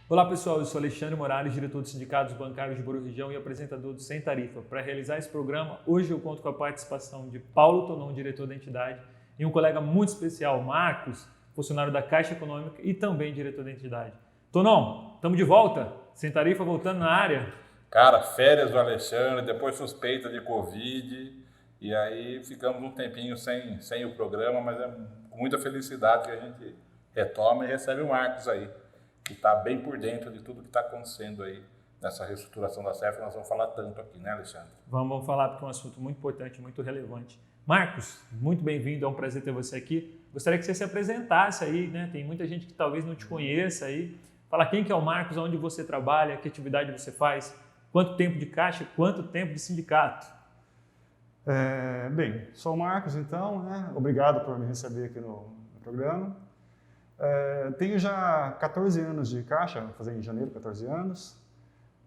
Olá pessoal, eu sou Alexandre Morales, diretor dos Sindicatos Bancários de Boa Região e apresentador do Sem Tarifa. Para realizar esse programa, hoje eu conto com a participação de Paulo Tonon, diretor da entidade, e um colega muito especial, Marcos, funcionário da Caixa Econômica e também diretor da entidade. Tonon, estamos de volta? Sem Tarifa voltando na área? Cara, férias do Alexandre, depois suspeita de Covid, e aí ficamos um tempinho sem o programa, mas é com muita felicidade que a gente retoma e recebe o Marcos aí, que está bem por dentro de tudo que está acontecendo aí nessa reestruturação da CEF, nós vamos falar tanto aqui, né, Alexandre? Vamos falar porque é um assunto muito importante, muito relevante. Marcos, muito bem-vindo, é um prazer ter você aqui. Gostaria que você se apresentasse aí, né? Tem muita gente que talvez não te conheça aí. Fala quem que é o Marcos, onde você trabalha, que atividade você faz, quanto tempo de caixa, quanto tempo de sindicato. Bem, sou o Marcos então, né? Obrigado por me receber aqui no programa. Tenho já 14 anos de caixa, vou fazer em janeiro 14 anos.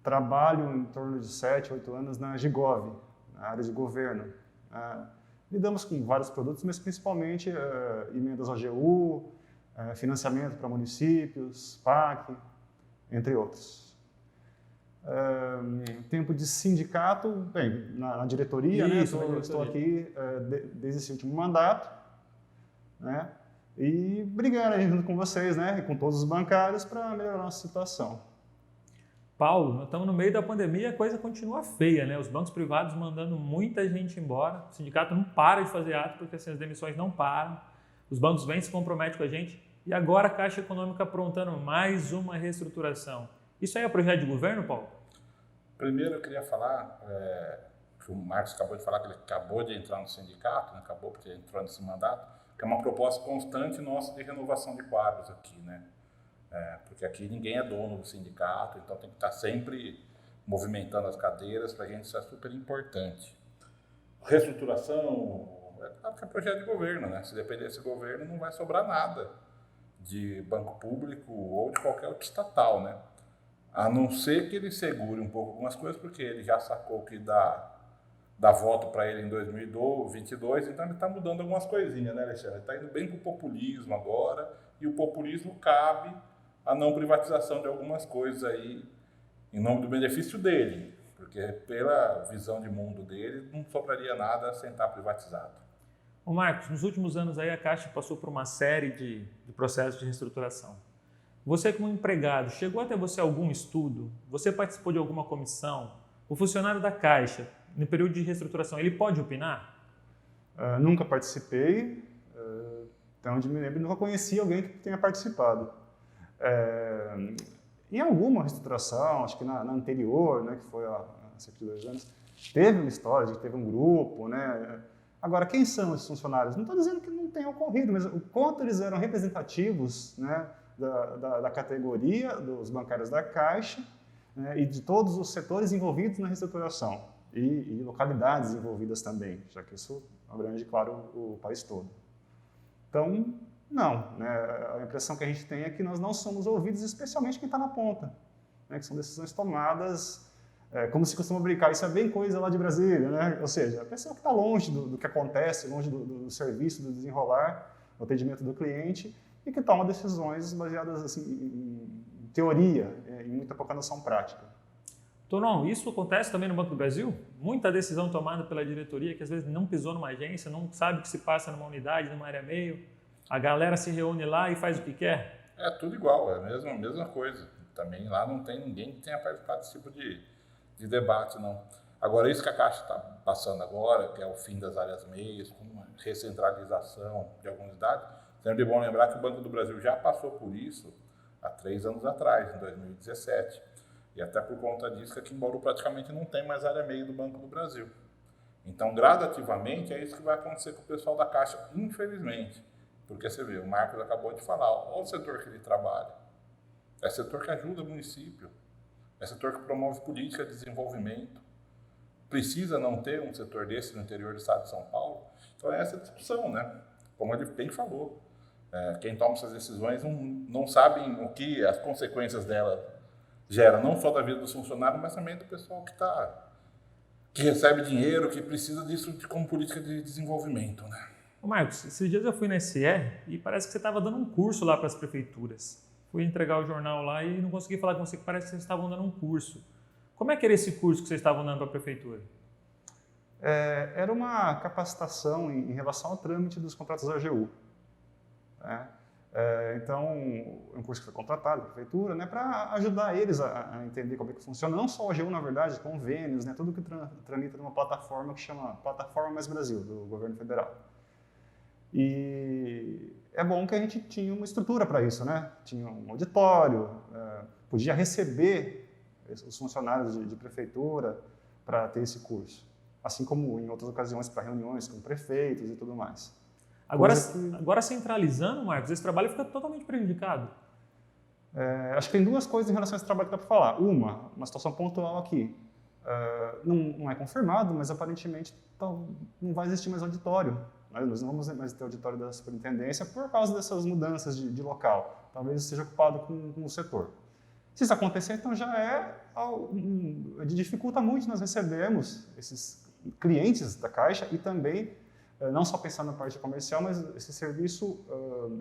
Trabalho em torno de 7, 8 anos na Gigov, na área de governo. Lidamos com vários produtos, mas principalmente emendas ao AGU, financiamento para municípios, PAC, entre outros. Tempo de sindicato, bem, na diretoria, Isso, né? Estou aqui desde esse último mandato, né? E brigando aí junto com vocês, né? E com todos os bancários para melhorar a nossa situação. Paulo, nós estamos no meio da pandemia e a coisa continua feia, né? Os bancos privados mandando muita gente embora, o sindicato não para de fazer ato porque assim, as demissões não param, os bancos vêm se comprometem com a gente e agora a Caixa Econômica aprontando mais uma reestruturação. Isso aí é projeto de governo, Paulo? Primeiro eu queria falar, que o Marcos acabou de falar que ele acabou de entrar no sindicato, né? Acabou porque entrou nesse mandato, que é uma proposta constante nossa de renovação de quadros aqui, né? Porque aqui ninguém é dono do sindicato, então tem que estar sempre movimentando as cadeiras, para a gente isso é super importante. Reestruturação, claro que é projeto de governo, né? Se depender desse governo não vai sobrar nada de banco público ou de qualquer outro estatal, né? A não ser que ele segure um pouco algumas coisas, porque ele já sacou que dá voto para ele em 2022, então ele está mudando algumas coisinhas, né, Alexandre? Ele está indo bem para o populismo agora, e o populismo cabe a não privatização de algumas coisas aí, em nome do benefício dele, porque pela visão de mundo dele, não sobraria nada sem estar privatizado. Ô Marcos, nos últimos anos aí a Caixa passou por uma série de processos de reestruturação. Você como empregado, chegou até você algum estudo? Você participou de alguma comissão? O funcionário da Caixa, no período de reestruturação, ele pode opinar? Nunca participei, até onde me lembro, nunca conheci alguém que tenha participado. Em alguma reestruturação, acho que na anterior, né, que foi há cerca de 2 anos, teve uma história de que teve um grupo, né? Agora, quem são esses funcionários? Não estou dizendo que não tenha ocorrido, mas o quanto eles eram representativos, né, da categoria dos bancários da Caixa, né, e de todos os setores envolvidos na reestruturação e localidades envolvidas também, já que isso abrange, claro, o país todo. Então, não, né, a impressão que a gente tem é que nós não somos ouvidos, especialmente quem está na ponta, né, que são decisões tomadas, como se costuma brincar, isso é bem coisa lá de Brasília, né? Ou seja, a pessoa que está longe do que acontece, longe do serviço, do desenrolar, do atendimento do cliente, e que toma decisões baseadas assim, em teoria, em muita pouca noção prática. Tonon, isso acontece também no Banco do Brasil? Muita decisão tomada pela diretoria que às vezes não pisou numa agência, não sabe o que se passa numa unidade, numa área meio, a galera se reúne lá e faz o que quer? É tudo igual, é a mesma coisa. Também lá não tem ninguém que tenha participado desse tipo de debate, não. Agora, isso que a Caixa está passando agora, que é o fim das áreas meias, com uma recentralização de algumas unidades, sempre é bom lembrar que o Banco do Brasil já passou por isso há 3 anos atrás, em 2017. E até por conta disso que aqui em Bauru praticamente não tem mais área meio do Banco do Brasil. Então, gradativamente, é isso que vai acontecer com o pessoal da Caixa, infelizmente. Porque você vê, o Marcos acabou de falar, olha o setor que ele trabalha. É setor que ajuda o município, é setor que promove política de desenvolvimento. Precisa não ter um setor desse no interior do estado de São Paulo? Então é essa discussão, né? Como ele bem falou. Quem toma essas decisões não sabem o que as consequências dela geram, não só da vida dos funcionários, mas também do pessoal que recebe dinheiro, que precisa disso como política de desenvolvimento, né? Ô Marcos, esses dias eu fui na SR e parece que você estava dando um curso lá para as prefeituras. Fui entregar o jornal lá e não consegui falar com você, que parece que vocês estavam dando um curso. Como é que era esse curso que vocês estavam dando para a prefeitura? Era uma capacitação em relação ao trâmite dos contratos da AGU. Né? Então, é um curso que foi contratado pela prefeitura, né, para ajudar eles a entender como é que funciona, não só a AGU, na verdade, convênios, né, tudo que tramita numa plataforma que chama Plataforma Mais Brasil, do governo federal. E é bom que a gente tinha uma estrutura para isso, né? Tinha um auditório, podia receber os funcionários de prefeitura para ter esse curso, assim como em outras ocasiões para reuniões com prefeitos e tudo mais. Agora centralizando, Marcos, esse trabalho fica totalmente prejudicado. Acho que tem duas coisas em relação a esse trabalho que dá para falar. Uma situação pontual aqui. Não é confirmado, mas aparentemente não vai existir mais auditório. Nós não vamos mais ter auditório da superintendência por causa dessas mudanças de local. Talvez esteja ocupado com o setor. Se isso acontecer, então já dificulta muito nós recebemos esses clientes da Caixa e também, não só pensar na parte comercial, mas esse serviço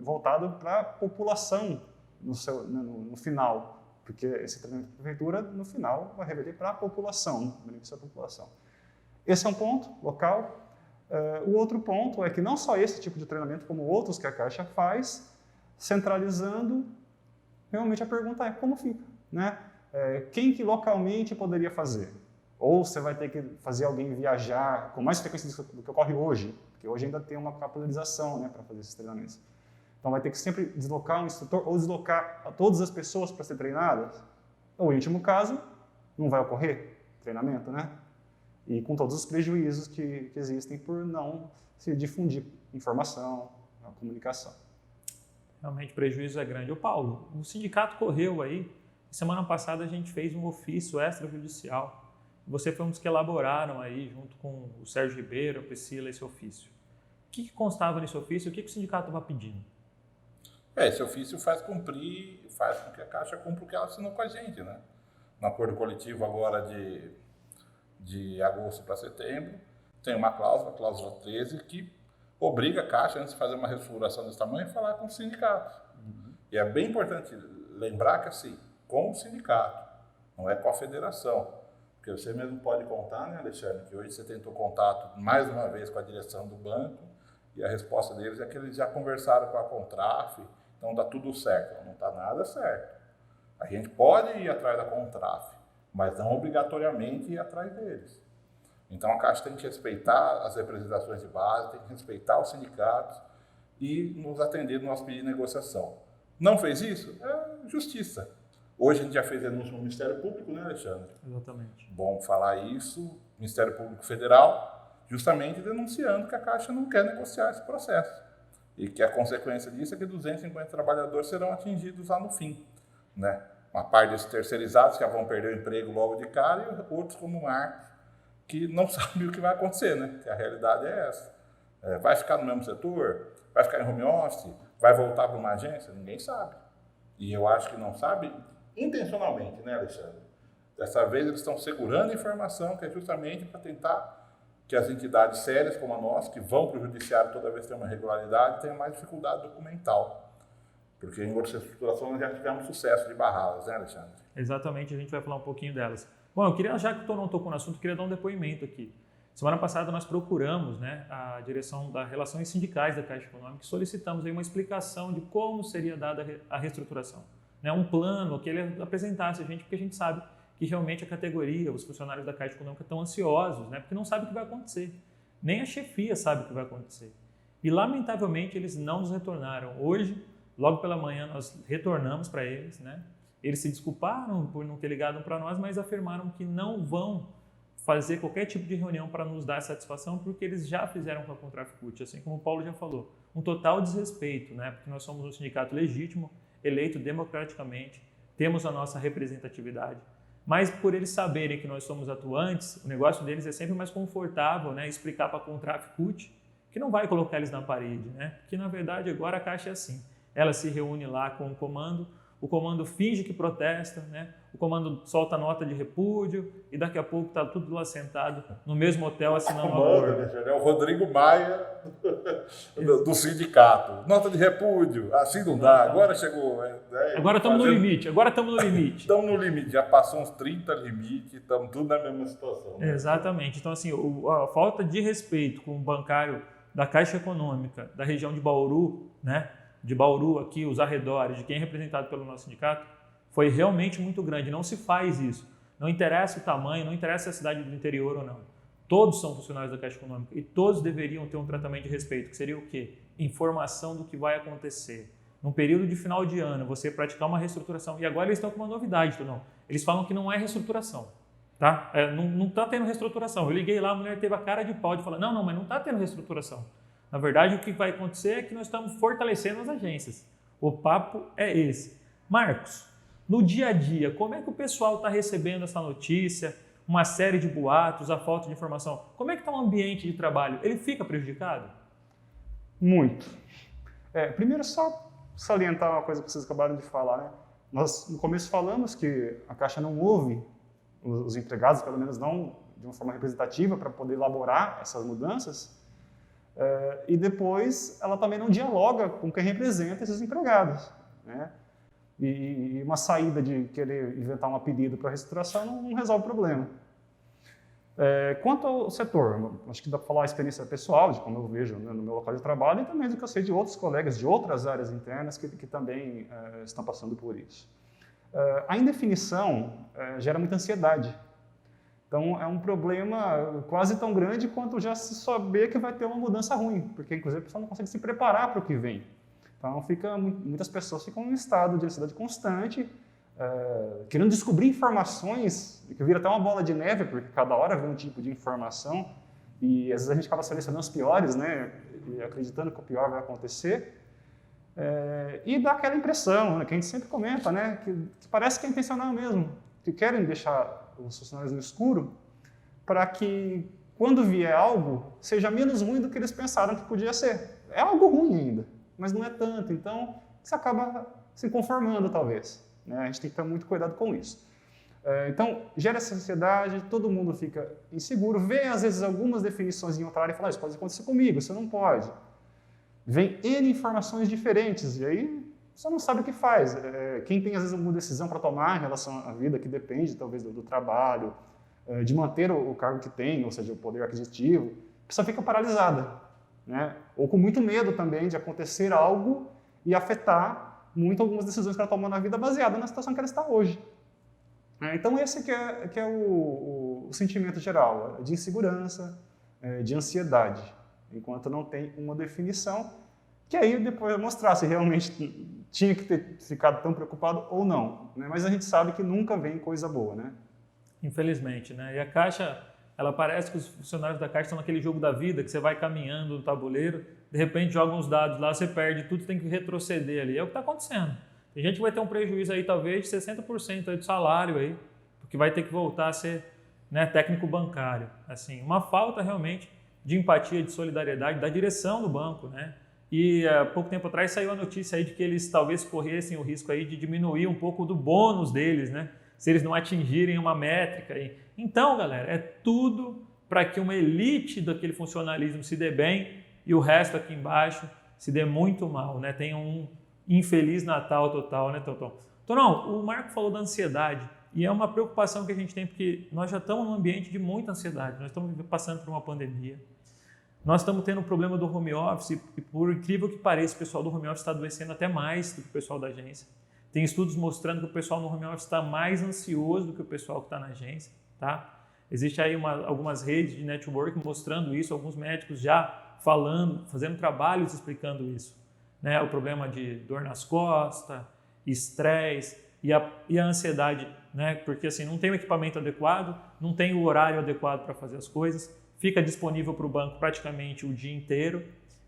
voltado para a população no final. Porque esse treinamento da prefeitura, no final, vai reverter para a população, beneficiar a população. Esse é um ponto local. O outro ponto é que não só esse tipo de treinamento, como outros que a Caixa faz, centralizando, realmente a pergunta é como fica, né? Quem que localmente poderia fazer? Ou você vai ter que fazer alguém viajar com mais frequência do que ocorre hoje, porque hoje ainda tem uma capilarização, né, para fazer esses treinamentos. Então vai ter que sempre deslocar um instrutor ou deslocar todas as pessoas para ser treinadas. Ou, em último caso, não vai ocorrer treinamento, né? E com todos os prejuízos que existem por não se difundir informação, a comunicação. Realmente o prejuízo é grande. Ô Paulo, o sindicato correu aí. Semana passada a gente fez um ofício extrajudicial. Você foi um dos que elaboraram aí, junto com o Sérgio Ribeiro, a Priscila, esse ofício. O que constava nesse ofício e o que o sindicato estava pedindo? Esse ofício faz com que a Caixa cumpra o que ela assinou com a gente, né? No acordo coletivo agora de agosto para setembro, tem uma cláusula, a cláusula 13, que obriga a Caixa, antes de fazer uma reestruturação desse tamanho, a falar com o sindicato. E é bem importante lembrar que, assim, com o sindicato, não é com a federação. Porque você mesmo pode contar, né, Alexandre, que hoje você tentou contato mais uma vez com a direção do banco e a resposta deles é que eles já conversaram com a Contraf, então está tudo certo. Não está nada certo. A gente pode ir atrás da Contraf, mas não obrigatoriamente ir atrás deles. Então a Caixa tem que respeitar as representações de base, tem que respeitar os sindicatos e nos atender no nosso pedido de negociação. Não fez isso? É justiça. Hoje a gente já fez denúncia no Ministério Público, né, Alexandre? Exatamente. Bom falar isso, Ministério Público Federal, justamente denunciando que a Caixa não quer negociar esse processo. E que a consequência disso é que 250 trabalhadores serão atingidos lá no fim, né? Uma parte desses terceirizados que vão perder o emprego logo de cara e outros como o Marcos, que não sabem o que vai acontecer, né? Que a realidade é essa. Vai ficar no mesmo setor? Vai ficar em home office? Vai voltar para uma agência? Ninguém sabe. E eu acho que não sabe intencionalmente, né, Alexandre? Dessa vez eles estão segurando a informação que é justamente para tentar que as entidades sérias como a nossa, que vão para o judiciário toda vez que tem uma irregularidade, tenham mais dificuldade documental. Porque em outras estruturações nós já tivemos sucesso de barradas, né, Alexandre? Exatamente, a gente vai falar um pouquinho delas. Bom, eu queria, já que eu não tocou no assunto, eu queria dar um depoimento aqui. Semana passada nós procuramos, né, a direção das relações sindicais da Caixa Econômica e solicitamos aí uma explicação de como seria dada a reestruturação. Né, um plano que ele apresentasse a gente, porque a gente sabe que realmente a categoria, os funcionários da Caixa Econômica estão ansiosos, né, porque não sabem o que vai acontecer. Nem a chefia sabe o que vai acontecer. E, lamentavelmente, eles não nos retornaram. Hoje, logo pela manhã, nós retornamos para eles, né? Eles se desculparam por não ter ligado para nós, mas afirmaram que não vão fazer qualquer tipo de reunião para nos dar satisfação, porque eles já fizeram com a Contraficute, assim como o Paulo já falou. Um total desrespeito, né? Porque nós somos um sindicato legítimo, eleito democraticamente, temos a nossa representatividade, mas por eles saberem que nós somos atuantes, o negócio deles é sempre mais confortável, né? Explicar para a Contraficute que não vai colocar eles na parede, né? Porque, na verdade, agora a Caixa é assim. Ela se reúne lá com o comando finge que protesta, né? O comando solta nota de repúdio e daqui a pouco está tudo lá sentado no mesmo hotel assinando um acordo. É o Rodrigo Maia do sindicato. Nota de repúdio, assim não dá, agora chegou. Agora estamos no limite, Estamos no limite, já passou uns 30 limites, estamos tudo na mesma situação. Né? Exatamente. Então, assim, a falta de respeito com o bancário da Caixa Econômica, da região de Bauru, né? De Bauru aqui, os arredores, de quem é representado pelo nosso sindicato, foi realmente muito grande. Não se faz isso. Não interessa o tamanho, não interessa a cidade do interior ou não. Todos são funcionários da Caixa Econômica e todos deveriam ter um tratamento de respeito, que seria o quê? Informação do que vai acontecer. Num período de final de ano, você praticar uma reestruturação. E agora eles estão com uma novidade, não? Eles falam que não é reestruturação. Tá? Não está tendo reestruturação. Eu liguei lá, a mulher teve a cara de pau de falar, não, mas não está tendo reestruturação. Na verdade, o que vai acontecer é que nós estamos fortalecendo as agências. O papo é esse. Marcos, no dia a dia, como é que o pessoal está recebendo essa notícia, uma série de boatos, a falta de informação? Como é que está o ambiente de trabalho? Ele fica prejudicado? Muito. Primeiro, só salientar uma coisa que vocês acabaram de falar. Né? Nós, no começo, falamos que a Caixa não ouve os empregados, pelo menos não de uma forma representativa, para poder elaborar essas mudanças. E depois, ela também não dialoga com quem representa esses empregados. Né? E uma saída de querer inventar um apelido para reestruturação não resolve o problema. Quanto ao setor, acho que dá para falar a experiência pessoal, de como eu vejo, né, no meu local de trabalho, e também do que eu sei de outros colegas de outras áreas internas que também estão passando por isso. A indefinição gera muita ansiedade. Então, é um problema quase tão grande quanto já se saber que vai ter uma mudança ruim, porque, inclusive, a pessoa não consegue se preparar para o que vem. Então, muitas pessoas ficam em um estado de ansiedade constante, querendo descobrir informações, que vira até uma bola de neve, porque cada hora vem um tipo de informação, e às vezes a gente acaba selecionando os piores, né, e acreditando que o pior vai acontecer, e dá aquela impressão, né, que a gente sempre comenta, né, que parece que é intencional mesmo, que querem deixar os funcionários no escuro para que, quando vier algo, seja menos ruim do que eles pensaram que podia ser. É algo ruim ainda, mas não é tanto, então você acaba se conformando, talvez. Né? A gente tem que ter muito cuidado com isso. Então, gera essa ansiedade, todo mundo fica inseguro, vê, às vezes, algumas definições em outra área e fala, isso pode acontecer comigo, isso não pode. Vem N informações diferentes, e aí você não sabe o que faz. Quem tem, às vezes, alguma decisão para tomar em relação à vida, que depende, talvez, do trabalho, de manter o cargo que tem, ou seja, o poder aquisitivo, a pessoa fica paralisada. Né? Ou com muito medo também de acontecer algo e afetar muito algumas decisões que ela tomou na vida baseada na situação que ela está hoje. Então esse que é o sentimento geral, de insegurança, de ansiedade, enquanto não tem uma definição, que aí depois vai mostrar se realmente tinha que ter ficado tão preocupado ou não. Né? Mas a gente sabe que nunca vem coisa boa. Né? Infelizmente. Né? E a Caixa, ela parece que os funcionários da Caixa estão naquele jogo da vida, que você vai caminhando no tabuleiro, de repente joga uns dados lá, você perde tudo, tem que retroceder ali. É o que está acontecendo. Tem gente que vai ter um prejuízo aí, talvez, de 60% aí do salário, aí, porque vai ter que voltar a ser, né, técnico bancário. Assim, uma falta realmente de empatia, de solidariedade da direção do banco. Né? E há pouco tempo atrás saiu a notícia aí de que eles talvez corressem o risco aí de diminuir um pouco do bônus deles, né? Se eles não atingirem uma métrica. Então, galera, é tudo para que uma elite daquele funcionalismo se dê bem e o resto aqui embaixo se dê muito mal, né? Tenha um infeliz Natal total, né, Totão? Tonão, o Marco falou da ansiedade e é uma preocupação que a gente tem porque nós já estamos num ambiente de muita ansiedade, nós estamos passando por uma pandemia, nós estamos tendo o problema do home office e, por incrível que pareça, o pessoal do home office está adoecendo até mais do que o pessoal da agência. Tem estudos mostrando que o pessoal no home office está mais ansioso do que o pessoal que está na agência. Tá? Existe aí algumas redes de network mostrando isso, alguns médicos já falando, fazendo trabalhos explicando isso. Né? O problema de dor nas costas, estresse e a ansiedade, né? Porque assim, não tem o equipamento adequado, não tem o horário adequado para fazer as coisas, fica disponível para o banco praticamente o dia inteiro.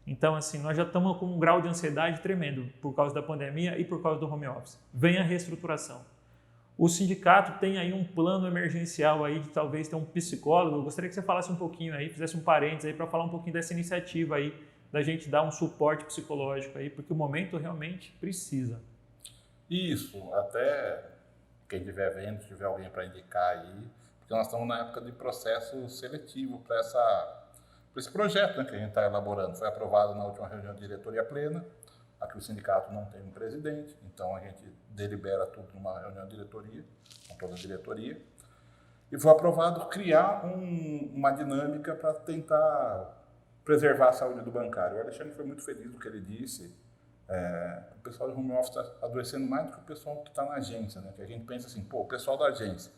Então, assim, nós já estamos com um grau de ansiedade tremendo por causa da pandemia e por causa do home office. Vem a reestruturação. O sindicato tem aí um plano emergencial aí de talvez ter um psicólogo. Eu gostaria que você falasse um pouquinho aí, fizesse um parênteses aí para falar um pouquinho dessa iniciativa aí, da gente dar um suporte psicológico aí, porque o momento realmente precisa. Isso, até quem estiver vendo, se tiver alguém para indicar aí, porque nós estamos na época de processo seletivo para esse projeto, né, que a gente está elaborando. Foi aprovado na última reunião de diretoria plena. Aqui o sindicato não tem um presidente, então a gente delibera tudo numa reunião de diretoria, com toda a diretoria. E foi aprovado criar uma dinâmica para tentar preservar a saúde do bancário. O Alexandre foi muito feliz do que ele disse. O pessoal de home office está adoecendo mais do que o pessoal que está na agência, né? Que a gente pensa assim, o pessoal da agência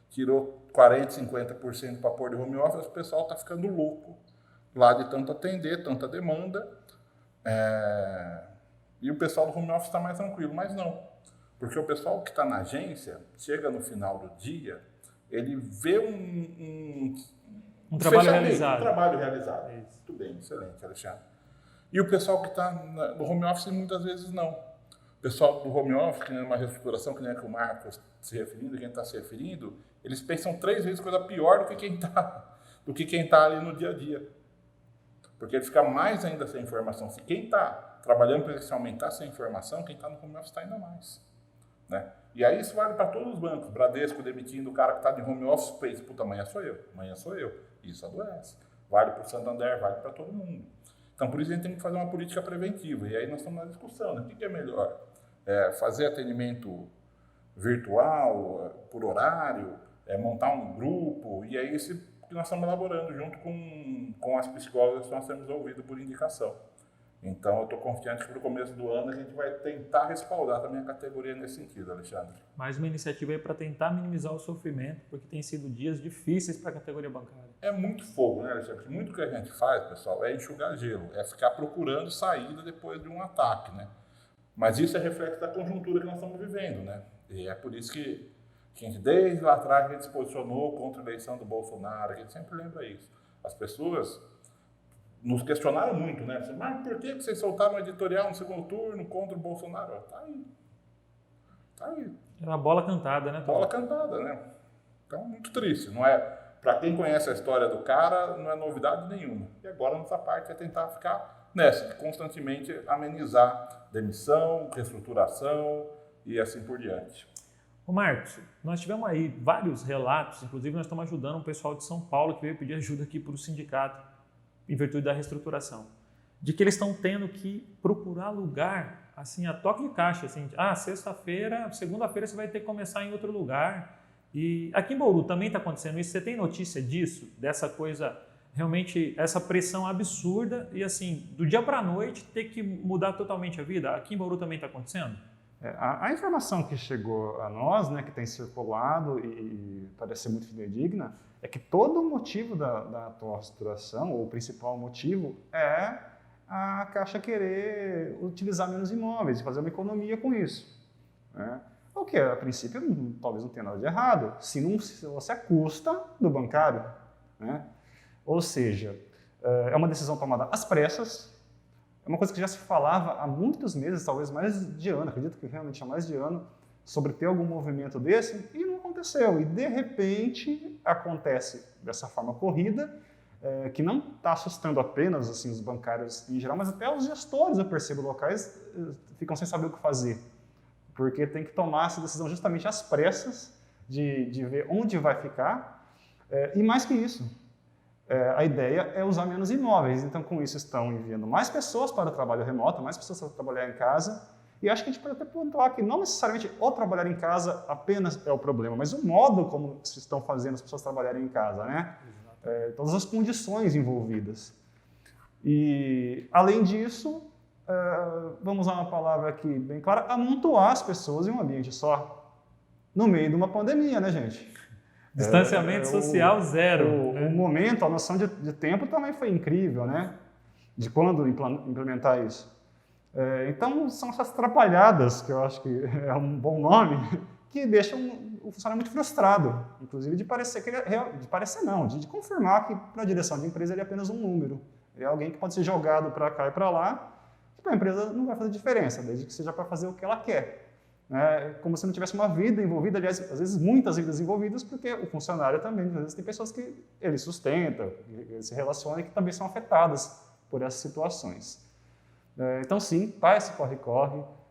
tirou 40%, 50% para pôr de home office, o pessoal está ficando louco lá de tanto atender, tanta demanda. E o pessoal do home office está mais tranquilo, mas não. Porque o pessoal que está na agência, chega no final do dia, ele vê um trabalho realizado. Um trabalho realizado. Isso. Muito bem, excelente, Alexandre. E o pessoal que está no home office, muitas vezes não. O pessoal do home office, que nem uma reestruturação, que nem a que o Marcos se referindo, quem está se referindo, eles pensam 3 vezes coisa pior do que quem está ali no dia a dia. Porque ele fica mais ainda sem informação. Se quem está trabalhando presencialmente está sem informação, quem está no home office está ainda mais. Né? E aí isso vale para todos os bancos. Bradesco demitindo o cara que está de home office, pensa, puta, amanhã sou eu. Isso adoece. Vale para o Santander, vale para todo mundo. Então, por isso a gente tem que fazer uma política preventiva. E aí nós estamos na discussão, né? O que é melhor? Fazer atendimento virtual, por horário, montar um grupo, e é isso que nós estamos elaborando junto com as psicólogas que nós temos ouvido por indicação. Então, eu estou confiante que no começo do ano a gente vai tentar respaldar também a categoria nesse sentido, Alexandre. Mais uma iniciativa aí para tentar minimizar o sofrimento, porque tem sido dias difíceis para a categoria bancária. É muito fogo, né, Alexandre? Muito que a gente faz, pessoal, é enxugar gelo, é ficar procurando saída depois de um ataque, né? Mas isso é reflexo da conjuntura que nós estamos vivendo, né? E é por isso que a gente, desde lá atrás, a gente se posicionou contra a eleição do Bolsonaro, a gente sempre lembra isso. As pessoas nos questionaram muito, né? Mas por que vocês soltaram um editorial no segundo turno contra o Bolsonaro? Tá aí. Era a bola cantada, né? Bola cantada, né? Então, muito triste. Não é, para quem conhece a história do cara, não é novidade nenhuma. E agora, nossa parte é tentar ficar nessa, de constantemente amenizar demissão, reestruturação e assim por diante. Ô Marcos, nós tivemos aí vários relatos, inclusive nós estamos ajudando um pessoal de São Paulo que veio pedir ajuda aqui para o sindicato, em virtude da reestruturação, de que eles estão tendo que procurar lugar, assim, a toque de caixa, assim, segunda-feira você vai ter que começar em outro lugar. E aqui em Bauru também está acontecendo isso. Você tem notícia disso? Dessa coisa, realmente, essa pressão absurda e, assim, do dia para a noite ter que mudar totalmente a vida? Aqui em Bauru também está acontecendo? A informação que chegou a nós, né, que tem circulado e parece ser muito fidedigna, é que todo o motivo da atual reestruturação, ou o principal motivo, é a Caixa querer utilizar menos imóveis e fazer uma economia com isso. Né? O que, a princípio, talvez não tenha nada de errado, se não fosse a custa do bancário. Né? Ou seja, é uma decisão tomada às pressas, é uma coisa que já se falava há muitos meses, talvez mais de ano, acredito que realmente há mais de ano, sobre ter algum movimento desse, e não aconteceu. E, de repente, acontece dessa forma corrida, que não está assustando apenas assim, os bancários em geral, mas até os gestores, eu percebo, locais, ficam sem saber o que fazer. Porque tem que tomar essa decisão justamente às pressas, de ver onde vai ficar. E mais que isso, a ideia é usar menos imóveis. Então, com isso, estão enviando mais pessoas para o trabalho remoto, mais pessoas para trabalhar em casa. E acho que a gente pode até pontuar que não necessariamente o trabalhar em casa apenas é o problema, mas o modo como se estão fazendo as pessoas trabalharem em casa, né? Todas as condições envolvidas. E, além disso, vamos usar uma palavra aqui bem clara, amontoar as pessoas em um ambiente só, no meio de uma pandemia, né, gente? Distanciamento social zero. O momento, a noção de tempo também foi incrível, né? De quando implementar isso. Então, são essas atrapalhadas, que eu acho que é um bom nome, que deixam o funcionário muito frustrado, inclusive de parecer que ele de confirmar que para a direção de empresa ele é apenas um número. Ele é alguém que pode ser jogado para cá e para lá, que para a empresa não vai fazer diferença, desde que seja para fazer o que ela quer. Como se não tivesse uma vida envolvida, aliás, às vezes muitas vidas envolvidas, porque o funcionário também, às vezes tem pessoas que ele sustenta, ele se relaciona e que também são afetadas por essas situações. Então, sim, faz esse corre-corre.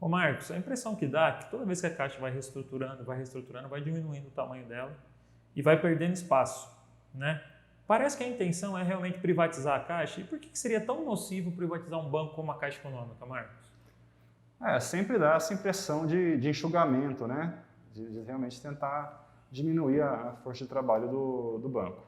Ô Marcos, a impressão que dá é que toda vez que a Caixa vai reestruturando, vai diminuindo o tamanho dela e vai perdendo espaço, né? Parece que a intenção é realmente privatizar a Caixa. E por que seria tão nocivo privatizar um banco como a Caixa Econômica, Marcos? Sempre dá essa impressão de enxugamento, né? De realmente tentar diminuir a força de trabalho do banco.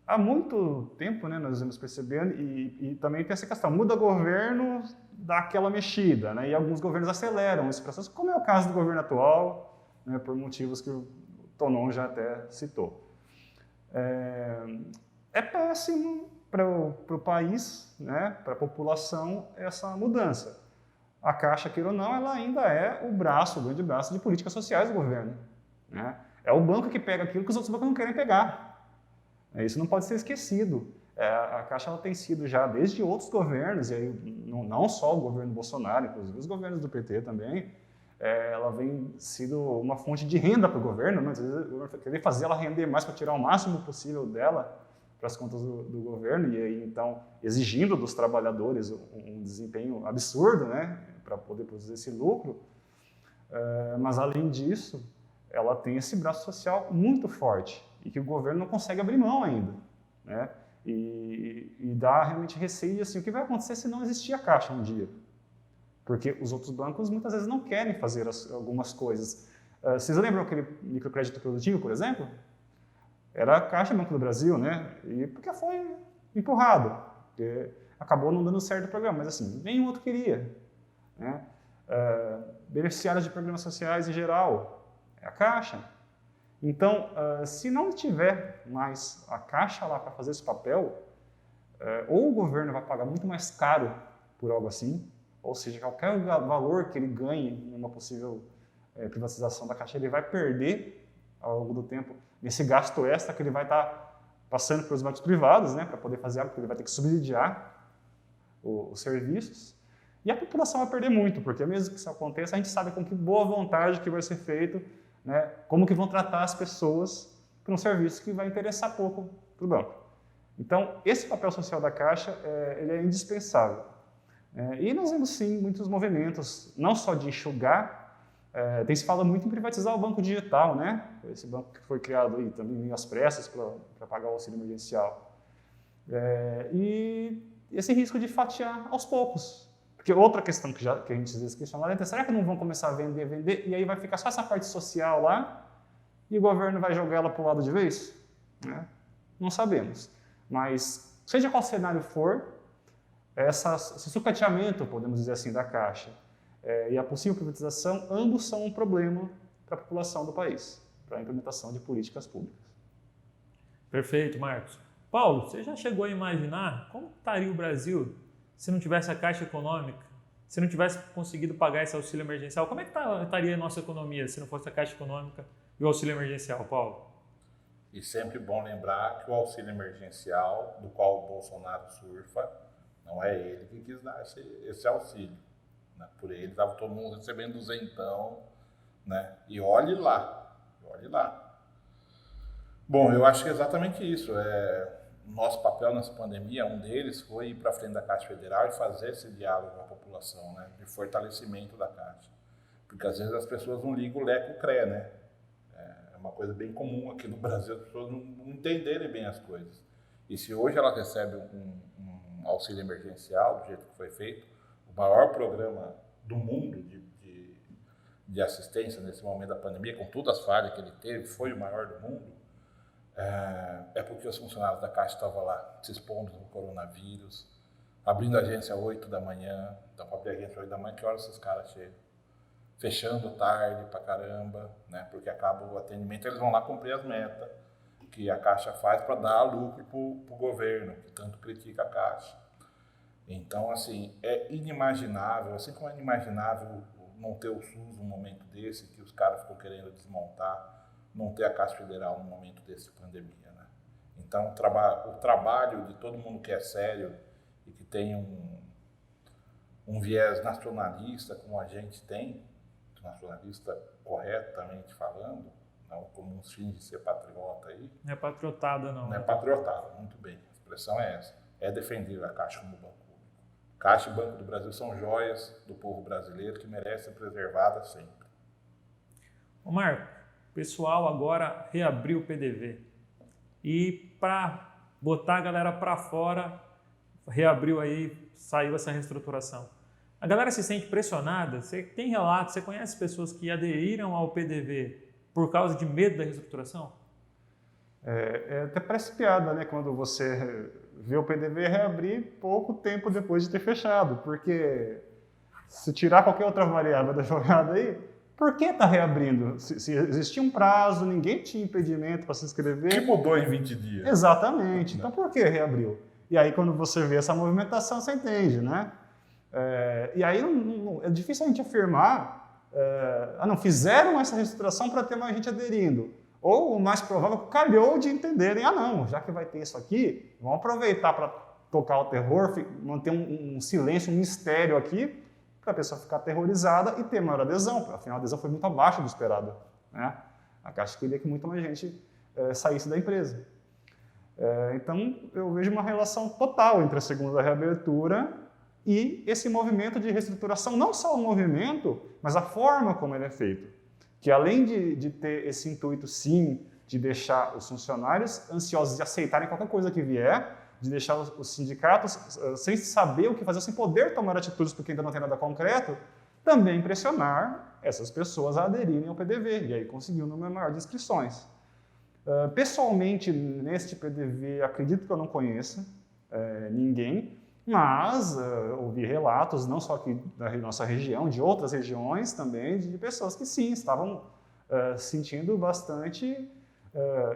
Há muito tempo, né, nós vamos percebendo, e também tem essa questão, muda governo, dá aquela mexida, né, e alguns governos aceleram esse processo, como é o caso do governo atual, né, por motivos que o Tonon já até citou. É péssimo para o país, né, para a população, essa mudança. A Caixa, queira ou não, ela ainda é o grande braço de políticas sociais do governo, né? É o banco que pega aquilo que os outros bancos não querem pegar. Isso não pode ser esquecido. A Caixa ela tem sido já desde outros governos, e aí, não só o governo Bolsonaro, inclusive os governos do PT também, ela vem sido uma fonte de renda para o governo, né? Às vezes o governo querer fazer ela render mais para tirar o máximo possível dela para as contas do governo, e aí então exigindo dos trabalhadores um desempenho absurdo, né, para poder produzir esse lucro. Mas além disso, ela tem esse braço social muito forte e que o governo não consegue abrir mão ainda, né? E dá realmente receio de assim, o que vai acontecer se não existir a Caixa um dia? Porque os outros bancos muitas vezes não querem fazer algumas coisas. Vocês lembram aquele microcrédito produtivo, por exemplo? Era a Caixa Banco do Brasil, né? E porque foi empurrado, porque acabou não dando certo o programa, mas assim, nenhum outro queria, né? Beneficiários de programas sociais em geral, é a Caixa. Então, se não tiver mais a Caixa lá para fazer esse papel, ou o governo vai pagar muito mais caro por algo assim, ou seja, qualquer valor que ele ganhe numa possível privatização da Caixa, ele vai perder ao longo do tempo nesse gasto extra que ele vai estar passando pelos bancos privados, né, para poder fazer algo, porque ele vai ter que subsidiar os serviços. E a população vai perder muito, porque mesmo que isso aconteça, a gente sabe com que boa vontade que vai ser feito, né, como que vão tratar as pessoas para um serviço que vai interessar pouco para o banco. Então, esse papel social da Caixa ele é indispensável. E nós vemos, sim, muitos movimentos, não só de enxugar, se fala muito em privatizar o banco digital, né? Esse banco que foi criado aí também às pressas para pagar o auxílio emergencial. E esse risco de fatiar aos poucos. Porque outra questão que a gente às vezes questiona é, será que não vão começar a vender, e aí vai ficar só essa parte social lá, e o governo vai jogar ela para o lado de vez? Não sabemos. Mas, seja qual cenário for, esse sucateamento, podemos dizer assim, da Caixa e a possível privatização, ambos são um problema para a população do país, para a implementação de políticas públicas. Perfeito, Marcos. Paulo, você já chegou a imaginar como estaria o Brasil se não tivesse a Caixa Econômica, se não tivesse conseguido pagar esse auxílio emergencial? Como é que estaria a nossa economia se não fosse a Caixa Econômica e o auxílio emergencial, Paulo? E sempre bom lembrar que o auxílio emergencial, do qual o Bolsonaro surfa, não é ele que quis dar esse auxílio. Né? Por ele estava todo mundo recebendo duzentão, né? E olhe lá. Bom, eu acho que é exatamente isso. Nosso papel nessa pandemia, um deles foi ir para frente da Caixa Federal e fazer esse diálogo com a população, né? De fortalecimento da Caixa. Porque às vezes as pessoas não ligam o leco-cré, né? É uma coisa bem comum aqui no Brasil, as pessoas não entenderem bem as coisas. E se hoje ela recebe um auxílio emergencial, do jeito que foi feito, o maior programa do mundo de assistência nesse momento da pandemia, com todas as falhas que ele teve, foi o maior do mundo, porque os funcionários da Caixa estavam lá se expondo ao coronavírus, abrindo a agência às 8 da manhã, então para abrir a agência às 8 da manhã, que horas esses caras chegam? Fechando tarde pra caramba, né? Porque acaba o atendimento, eles vão lá cumprir as metas que a Caixa faz para dar lucro pro governo, que tanto critica a Caixa. Então, assim, é inimaginável, assim como é inimaginável não ter o SUS num momento desse, que os caras ficam querendo desmontar, não ter a Caixa Federal num momento desse de pandemia, né? Então, o trabalho de todo mundo que é sério e que tem um viés nacionalista, como a gente tem, nacionalista corretamente falando, não como uns fins de ser patriota aí. Não é patriotada, não. Não é patriotada, muito bem. A expressão é essa. É defender a Caixa como banco público. Caixa e Banco do Brasil são joias do povo brasileiro que merecem ser preservadas sempre. Ô Marco, o pessoal agora reabriu o PDV. E para botar a galera para fora, reabriu aí, saiu essa reestruturação. A galera se sente pressionada? Você tem relatos, você conhece pessoas que aderiram ao PDV por causa de medo da reestruturação? Até parece piada, né? Quando você vê o PDV reabrir pouco tempo depois de ter fechado, porque se tirar qualquer outra variável da jogada aí, por que está reabrindo? Se existia um prazo, ninguém tinha impedimento para se inscrever. Que mudou em 20 dias. Exatamente. Então por que reabriu? E aí quando você vê essa movimentação, você entende, né? E aí é difícil a gente afirmar, não, fizeram essa reestruturação para ter mais gente aderindo. Ou o mais provável, calhou de entenderem, não, já que vai ter isso aqui, vamos aproveitar para tocar o terror, manter um silêncio, um mistério aqui, para a pessoa ficar aterrorizada e ter maior adesão. Afinal, a adesão foi muito abaixo do esperado, né? A Caixa queria que muito mais gente saísse da empresa. Então, eu vejo uma relação total entre a segunda reabertura e esse movimento de reestruturação, não só o movimento, mas a forma como ele é feito. Que além de ter esse intuito, sim, de deixar os funcionários ansiosos de aceitarem qualquer coisa que vier, de deixar os sindicatos sem saber o que fazer, sem poder tomar atitudes porque ainda não tem nada concreto, também pressionar essas pessoas a aderirem ao PDV, e aí conseguir um número maior de inscrições. Pessoalmente, neste PDV, acredito que eu não conheça ninguém, mas ouvi relatos, não só aqui da nossa região, de outras regiões também, de pessoas que sim, estavam sentindo bastante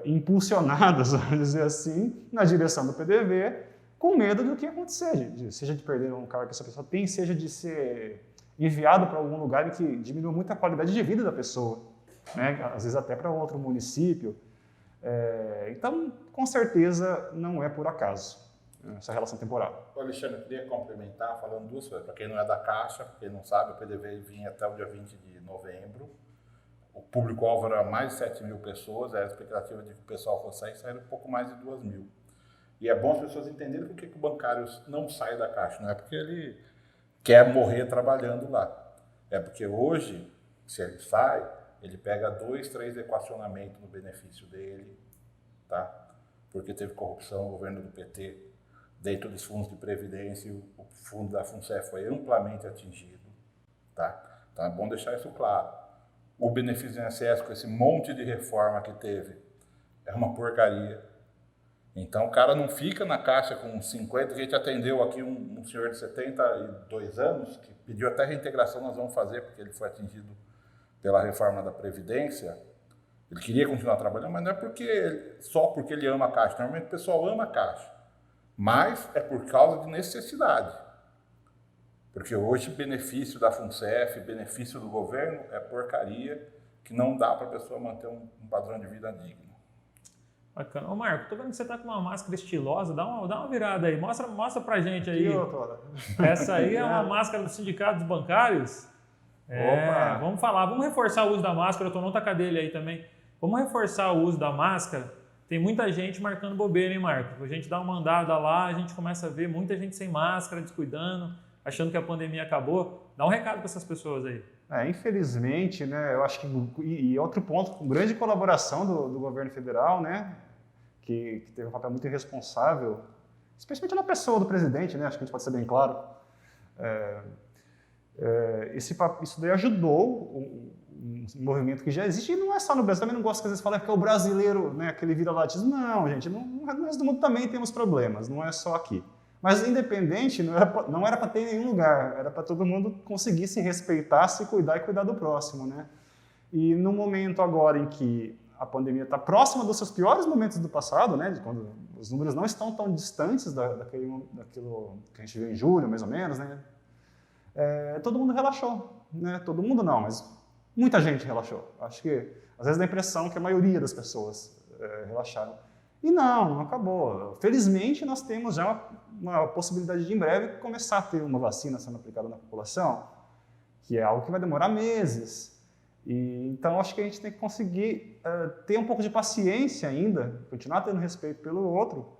impulsionadas, vamos dizer assim, na direção do PDV, com medo do que ia acontecer, seja de perder um cargo que essa pessoa tem, seja de ser enviado para algum lugar em que diminua muito a qualidade de vida da pessoa, né? Às vezes até para outro município. Então, com certeza, não é por acaso essa relação temporal. Alexandre, eu queria complementar falando duas coisas. Para quem não é da Caixa, para quem não sabe, o PDV vinha até o dia 20 de novembro. O público-alvo era mais de 7 mil pessoas, era a expectativa de que o pessoal fosse sair, saíram um pouco mais de 2 mil. E é bom as pessoas entenderem por que o bancário não sai da Caixa. Não é porque ele quer morrer trabalhando lá. É porque hoje, se ele sai, ele pega 2, 3 equacionamentos no benefício dele, tá? Porque teve corrupção no governo do PT, dentro dos fundos de previdência, o fundo da FUNCEF foi amplamente atingido, tá? Então é bom deixar isso claro. O benefício do INSS, com esse monte de reforma que teve, é uma porcaria. Então o cara não fica na Caixa com 50, a gente atendeu aqui um senhor de 72 anos, que pediu até reintegração, nós vamos fazer, porque ele foi atingido pela reforma da Previdência. Ele queria continuar trabalhando, mas não é só porque ele ama a Caixa. Normalmente o pessoal ama a Caixa. Mas é por causa de necessidade. Porque hoje benefício da FUNCEF, benefício do governo é porcaria que não dá para a pessoa manter um padrão de vida digno. Bacana. Ô Marco, tô vendo que você tá com uma máscara estilosa, dá uma virada aí, mostra pra gente aí. Essa aí é uma máscara do Sindicato dos Bancários. Opa. Vamos falar, vamos reforçar o uso da máscara, o Tonon tá com a dele aí também. Vamos reforçar o uso da máscara. Tem muita gente marcando bobeira, hein, Marco? A gente dá uma andada lá, a gente começa a ver muita gente sem máscara, descuidando, achando que a pandemia acabou. Dá um recado para essas pessoas aí. Infelizmente, né, eu acho que, e outro ponto, com grande colaboração do governo federal, né, que teve um papel muito irresponsável, especialmente na pessoa do presidente, né, acho que a gente pode ser bem claro. Isso daí ajudou um movimento que já existe, e não é só no Brasil, também não gosto que às vezes falar que é o brasileiro, né, aquele vira-latismo. Não, gente, no resto do mundo também temos problemas, não é só aqui. Mas independente, não era para ter em nenhum lugar, era para todo mundo conseguir se respeitar, se cuidar e cuidar do próximo, né? E no momento agora em que a pandemia está próxima dos seus piores momentos do passado, né, de quando os números não estão tão distantes daquilo que a gente viu em julho, mais ou menos, né? Todo mundo relaxou, né? Todo mundo não, mas muita gente relaxou. Acho que às vezes dá a impressão que a maioria das pessoas relaxaram. E não acabou. Felizmente, nós temos já uma possibilidade de, em breve, começar a ter uma vacina sendo aplicada na população, que é algo que vai demorar meses. Então, acho que a gente tem que conseguir ter um pouco de paciência ainda, continuar tendo respeito pelo outro,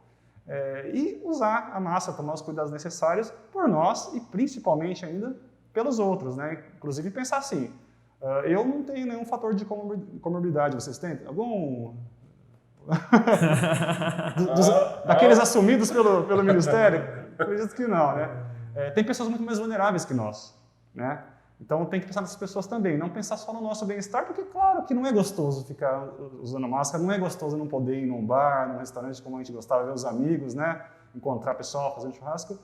E usar a massa, tomar os cuidados necessários por nós e principalmente ainda pelos outros, né? Inclusive pensar assim, eu não tenho nenhum fator de comorbidade, vocês têm? Algum... daqueles assumidos pelo Ministério? Acredito que não, né? Tem pessoas muito mais vulneráveis que nós, né? Então tem que pensar nessas pessoas também, não pensar só no nosso bem-estar, porque claro que não é gostoso ficar usando máscara, não é gostoso não poder ir num bar, num restaurante como a gente gostava, ver os amigos, né? Encontrar pessoal, fazer um churrasco.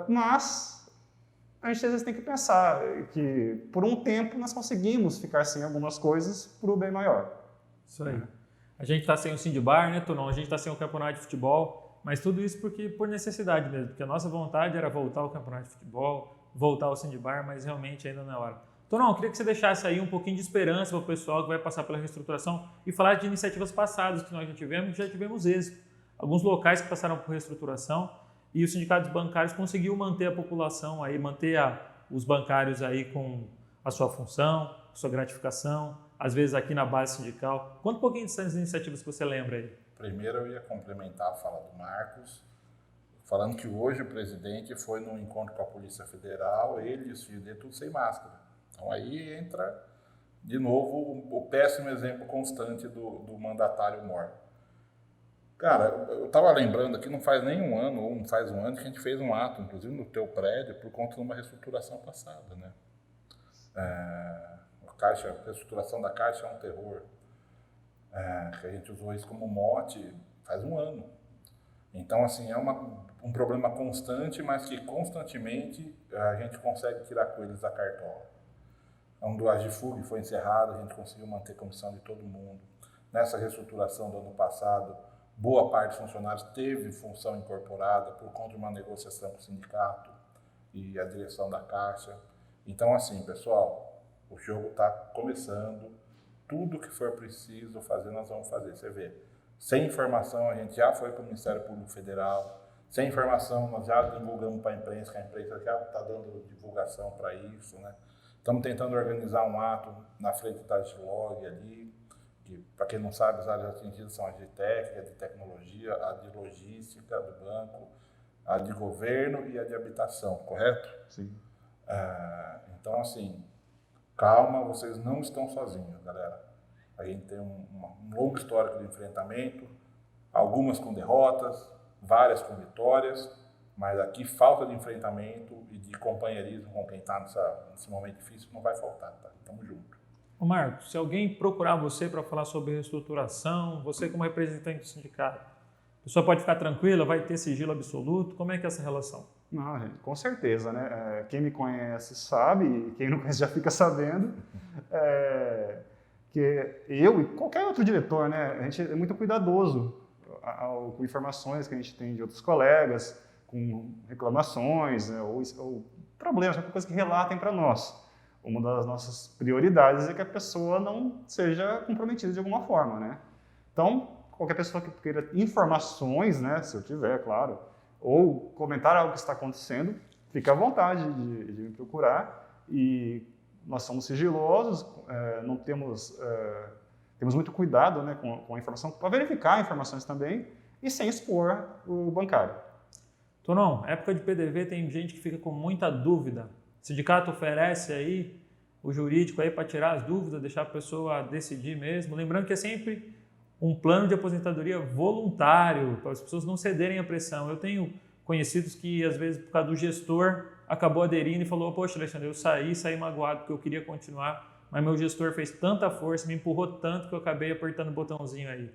Mas a gente às vezes tem que pensar que por um tempo nós conseguimos ficar sem algumas coisas para o bem maior. Isso aí. A gente está sem o Sindbar, né, Tonon? A gente está sem o campeonato de futebol, mas tudo isso por necessidade mesmo, porque a nossa vontade era voltar ao campeonato de futebol, voltar ao Sindbar, mas realmente ainda não é hora. Tonon, queria que você deixasse aí um pouquinho de esperança para o pessoal que vai passar pela reestruturação e falar de iniciativas passadas que nós já tivemos êxito. Alguns locais que passaram por reestruturação e os sindicatos bancários conseguiu manter a população aí, manter os bancários aí com a sua função, sua gratificação, às vezes aqui na base sindical. Conta um pouquinho dessas iniciativas que você lembra aí. Primeiro eu ia complementar a fala do Marcos, falando que hoje o presidente foi num encontro com a Polícia Federal, ele e os filhos dele tudo sem máscara. Então aí entra, de novo, o péssimo exemplo constante do mandatário mor. Cara, eu estava lembrando aqui, não faz nem um ano, ou não faz um ano, que a gente fez um ato, inclusive no teu prédio, por conta de uma reestruturação passada, né? A reestruturação da Caixa é um terror. Que a gente usou isso como mote faz um ano. Então, assim, é um problema constante, mas que constantemente a gente consegue tirar coelhos da cartola. Quando a Agifug foi encerrada, a gente conseguiu manter a comissão de todo mundo. Nessa reestruturação do ano passado, boa parte dos funcionários teve função incorporada por conta de uma negociação com o sindicato e a direção da Caixa. Então, assim, pessoal, o jogo está começando. Tudo que for preciso fazer, nós vamos fazer. Você vê, sem informação, a gente já foi para o Ministério Público Federal. Sem informação, nós já divulgamos para a imprensa, que a imprensa já está dando divulgação para isso, né? Estamos tentando organizar um ato na frente da Agilog ali, que, para quem não sabe, as áreas atingidas são a de técnica, a de tecnologia, a de logística do banco, a de governo e a de habitação, correto? Sim. Então, assim, calma, vocês não estão sozinhos, galera. A gente tem um longo histórico de enfrentamento, algumas com derrotas, várias com vitórias, mas aqui falta de enfrentamento e de companheirismo com quem está nesse momento difícil não vai faltar, tá? Tamo junto. Ô Marcos, se alguém procurar você para falar sobre reestruturação, você como representante do sindicato, a pessoa pode ficar tranquila, vai ter sigilo absoluto? Como é que é essa relação? Não, gente, com certeza, né? Quem me conhece sabe, e quem não conhece já fica sabendo, que eu e qualquer outro diretor, né? A gente é muito cuidadoso com informações que a gente tem de outros colegas, com reclamações, né? ou problemas, qualquer coisa que relatem para nós. Uma das nossas prioridades é que a pessoa não seja comprometida de alguma forma, né? Então, qualquer pessoa que queira informações, né? Se eu tiver, claro, ou comentar algo que está acontecendo, fique à vontade de me procurar. E nós somos sigilosos, não temos muito cuidado, né, com a informação, para verificar informações também e sem expor o bancário. Tonon, época de PDV tem gente que fica com muita dúvida. O sindicato oferece aí o jurídico aí para tirar as dúvidas, deixar a pessoa decidir mesmo. Lembrando que é sempre um plano de aposentadoria voluntário, para as pessoas não cederem à pressão. Eu tenho conhecidos que, às vezes, por causa do gestor, acabou aderindo e falou: poxa, Alexandre, eu saí magoado porque eu queria continuar, mas meu gestor fez tanta força, me empurrou tanto que eu acabei apertando o botãozinho aí.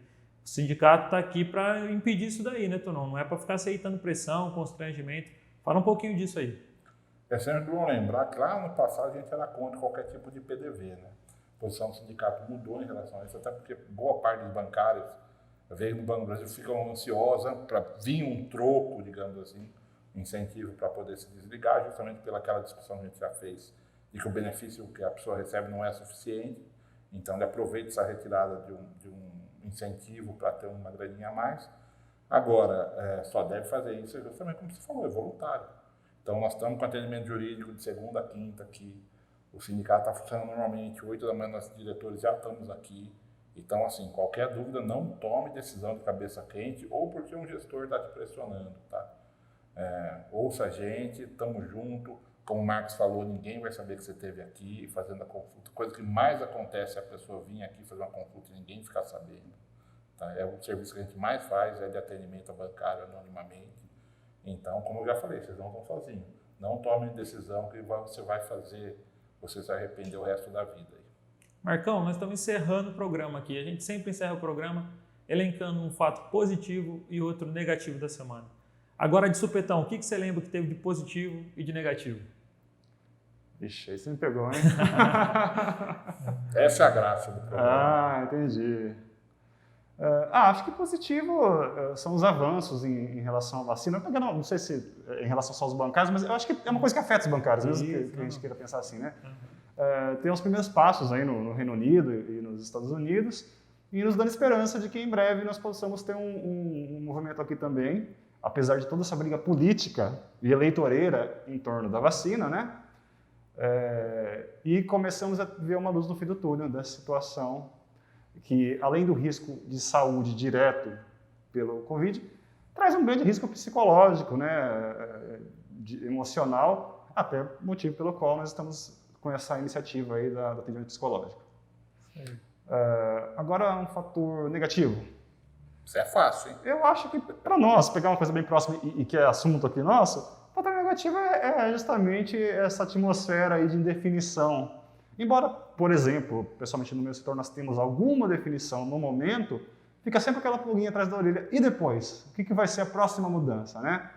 O sindicato está aqui para impedir isso daí, né, Tonon? Não é para ficar aceitando pressão, constrangimento. Fala um pouquinho disso aí. É sempre bom lembrar que lá no passado a gente era contra qualquer tipo de PDV, né? A posição do sindicato mudou em relação a isso, até porque boa parte dos bancários veio no Banco do Brasil, ficam ansiosa para vir um troco, digamos assim, incentivo para poder se desligar, justamente pelaquela discussão que a gente já fez, de que o benefício que a pessoa recebe não é suficiente, então ele aproveita essa retirada de um incentivo para ter uma graninha a mais. Agora, só deve fazer isso justamente como você falou, é voluntário. Então nós estamos com atendimento jurídico de segunda a quinta aqui, o sindicato está funcionando normalmente, 8 da manhã nós diretores já estamos aqui, Então, assim, qualquer dúvida, não tome decisão de cabeça quente ou porque um gestor está te pressionando, tá? Ouça a gente, tamo junto. Como o Marcos falou, ninguém vai saber que você esteve aqui fazendo a consulta. Coisa que mais acontece é a pessoa vir aqui fazer uma consulta e ninguém ficar sabendo. Tá? É o serviço que a gente mais faz, é de atendimento bancário anonimamente. Então, como eu já falei, vocês não estão sozinhos. Não tomem decisão que você vai fazer, você se arrepender o resto da vida. Marcão, nós estamos encerrando o programa aqui. A gente sempre encerra o programa elencando um fato positivo e outro negativo da semana. Agora, de supetão, o que você lembra que teve de positivo e de negativo? Ixi, aí você me pegou, hein? Essa é a graça do programa. Ah, entendi. Acho que positivo são os avanços em relação à vacina. Não sei se em relação só aos bancários, mas eu acho que é uma coisa que afeta os bancários, mesmo que a gente queira pensar assim, né? Tem os primeiros passos aí no Reino Unido e nos Estados Unidos e nos dando esperança de que em breve nós possamos ter um movimento aqui também, apesar de toda essa briga política e eleitoreira em torno da vacina, né? E começamos a ver uma luz no fim do túnel dessa situação que, além do risco de saúde direto pelo Covid, traz um grande risco psicológico, né, emocional, até motivo pelo qual nós estamos com essa iniciativa aí do atendimento psicológico. Agora, um fator negativo. Isso é fácil, hein? Eu acho que, para nós, pegar uma coisa bem próxima e que é assunto aqui nosso, o fator negativo é justamente essa atmosfera aí de indefinição. Embora, por exemplo, pessoalmente no meu setor nós temos alguma definição no momento, fica sempre aquela pulguinha atrás da orelha. E depois? O que vai ser a próxima mudança, né?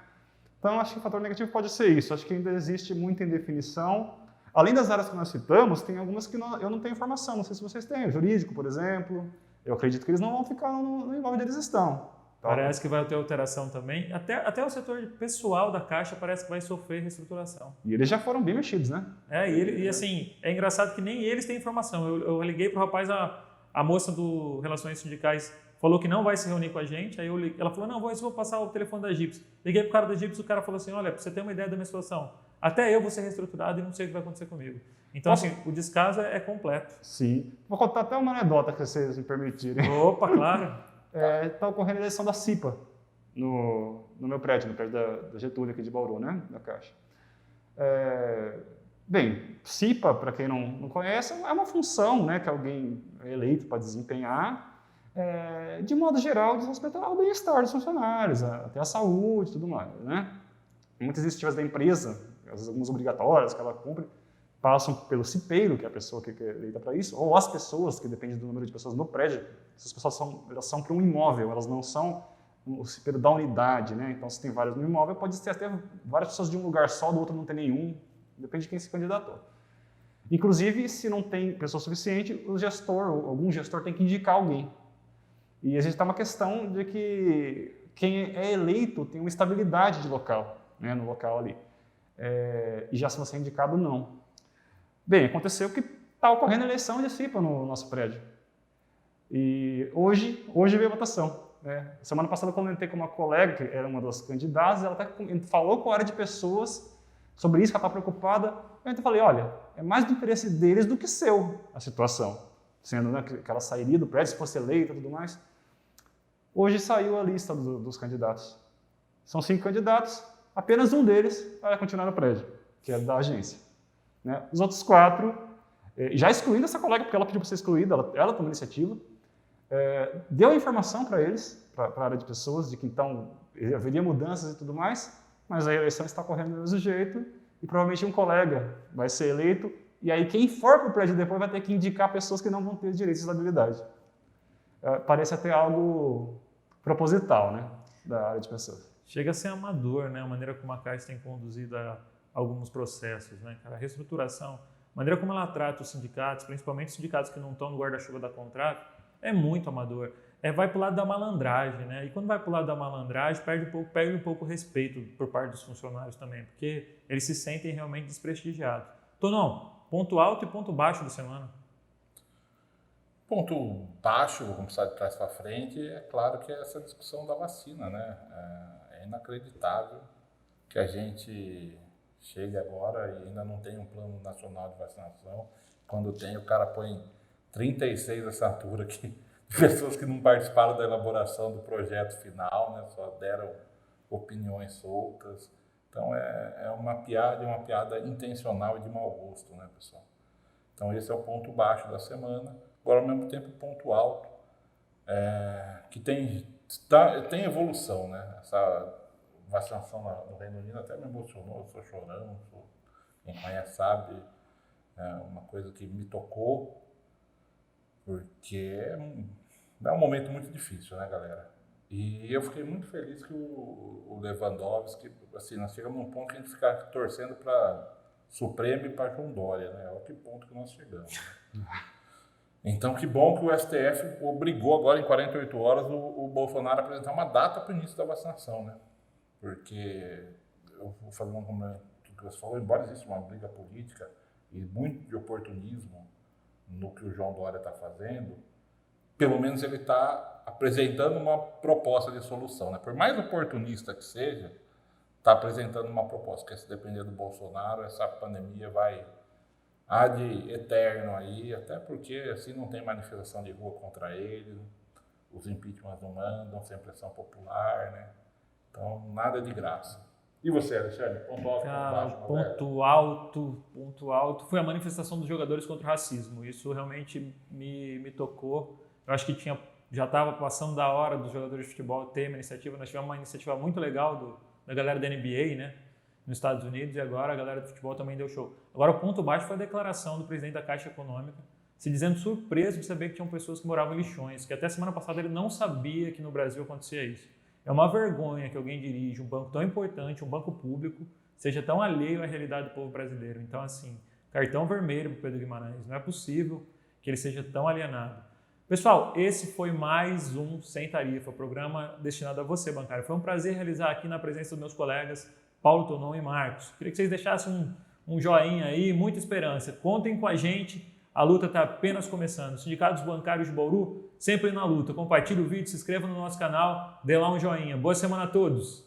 Então, acho que o fator negativo pode ser isso. Acho que ainda existe muita indefinição. Além das áreas que nós citamos, tem algumas que eu não tenho informação. Não sei se vocês têm. O jurídico, por exemplo. Eu acredito que eles não vão ficar no imóvel onde eles estão. Parece que vai ter alteração também. Até o setor pessoal da Caixa parece que vai sofrer reestruturação. E eles já foram bem mexidos, né? E assim, é engraçado que nem eles têm informação. Eu liguei para o rapaz, a moça do Relações Sindicais falou que não vai se reunir com a gente. Aí ela falou, não, vou passar o telefone da Gips. Liguei para o cara da Gips, o cara falou assim, olha, para você ter uma ideia da minha situação, até eu vou ser reestruturado e não sei o que vai acontecer comigo. Então, assim, o descaso é completo. Sim. Vou contar até uma anedota que vocês me permitirem. Opa, claro. Está ocorrendo a eleição da CIPA no meu prédio, no prédio da Getúlio aqui de Bauru, né? Da Caixa. Bem, CIPA, para quem não conhece, é uma função, né, que alguém é eleito para desempenhar, de modo geral, diz respeito ao bem-estar dos funcionários, até a saúde e tudo mais, né? Muitas iniciativas da empresa, algumas obrigatórias que ela cumpre, passam pelo cipeiro, que é a pessoa que é eleita para isso, ou as pessoas, que depende do número de pessoas no prédio. Essas pessoas são para um imóvel, elas não são o cipeiro da unidade, né? Então, se tem vários no imóvel, pode ter até várias pessoas de um lugar só, do outro não tem nenhum, depende de quem se candidatou. Inclusive, se não tem pessoa suficiente, algum gestor tem que indicar alguém. E existe uma questão de que quem é eleito tem uma estabilidade de local, né, no local ali. E já se você é indicado, não. Bem, aconteceu que está ocorrendo a eleição de CIPA no nosso prédio. E hoje veio a votação. Né? Semana passada, quando eu entrei com uma colega, que era uma das candidatas, ela até falou com a área de pessoas sobre isso, que ela está preocupada. Eu então falei, olha, é mais do interesse deles do que seu a situação. Sendo, né, que ela sairia do prédio, se fosse eleita e tudo mais. Hoje saiu a lista dos candidatos. São 5 candidatos, apenas um deles vai continuar no prédio, que é da agência. Né? Os outros 4, já excluindo essa colega, porque ela pediu para ser excluída, ela tomou iniciativa, deu a informação para eles, para a área de pessoas, de que então haveria mudanças e tudo mais, mas a eleição está correndo do mesmo jeito e provavelmente um colega vai ser eleito e aí quem for para o prédio depois vai ter que indicar pessoas que não vão ter direito de estabilidade. Parece até algo proposital, né, da área de pessoas. Chega a ser amador, né, a maneira como a Caixa tem conduzido alguns processos, né, cara? A reestruturação, a maneira como ela trata os sindicatos, principalmente os sindicatos que não estão no guarda-chuva da contrato, é muito amador. Vai para o lado da malandragem, né? E quando vai para o lado da malandragem, perde um pouco o respeito por parte dos funcionários também, porque eles se sentem realmente desprestigiados. Tonão, ponto alto e ponto baixo da semana. Ponto baixo, vou começar de trás para frente, é claro que é essa discussão da vacina, né? É inacreditável que a gente chegue agora e ainda não tem um plano nacional de vacinação. Quando tem, o cara põe 36 assinaturas pessoas que não participaram da elaboração do projeto final, né? Só deram opiniões soltas. Então é uma piada intencional e de mau gosto, né, pessoal? Então esse é o ponto baixo da semana. Agora, ao mesmo tempo, o ponto alto, que tem evolução, né? Essa vacinação no Reino Unido até me emocionou, eu sou chorão, quem conhece sabe, é uma coisa que me tocou, porque é um momento muito difícil, né, galera? E eu fiquei muito feliz que o Lewandowski, assim, nós chegamos num ponto que a gente fica torcendo para Supremo e para João Dória, né? Olha que ponto que nós chegamos. Né? Então, que bom que o STF obrigou agora, em 48 horas, o Bolsonaro a apresentar uma data para o início da vacinação, né? Porque, eu vou fazer um complemento do que você falou, embora exista uma briga política e muito de oportunismo no que o João Dória está fazendo, pelo menos ele está apresentando uma proposta de solução, né? Por mais oportunista que seja, está apresentando uma proposta, que se depender do Bolsonaro, essa pandemia vai ad eterno aí, até porque assim não tem manifestação de rua contra ele, os impeachments não mandam, sem pressão popular, né? Então, nada de graça. E você, Alexandre? Ponto alto, Cara, ponto baixo? ponto alto foi a manifestação dos jogadores contra o racismo. Isso realmente me tocou. Eu acho que já estava passando da hora dos jogadores de futebol ter uma iniciativa. Nós tivemos uma iniciativa muito legal da galera da NBA, né, nos Estados Unidos, e agora a galera do futebol também deu show. Agora, o ponto baixo foi a declaração do presidente da Caixa Econômica, se dizendo surpreso de saber que tinham pessoas que moravam em lixões, que até semana passada ele não sabia que no Brasil acontecia isso. É uma vergonha que alguém dirige um banco tão importante, um banco público, seja tão alheio à realidade do povo brasileiro. Então, assim, cartão vermelho para o Pedro Guimarães. Não é possível que ele seja tão alienado. Pessoal, esse foi mais um Sem Tarifa, programa destinado a você, bancário. Foi um prazer realizar aqui na presença dos meus colegas Paulo Tonon e Marcos. Queria que vocês deixassem um joinha aí, muita esperança. Contem com a gente. A luta está apenas começando. Sindicatos Bancários de Bauru, sempre na luta. Compartilhe o vídeo, se inscreva no nosso canal, dê lá um joinha. Boa semana a todos!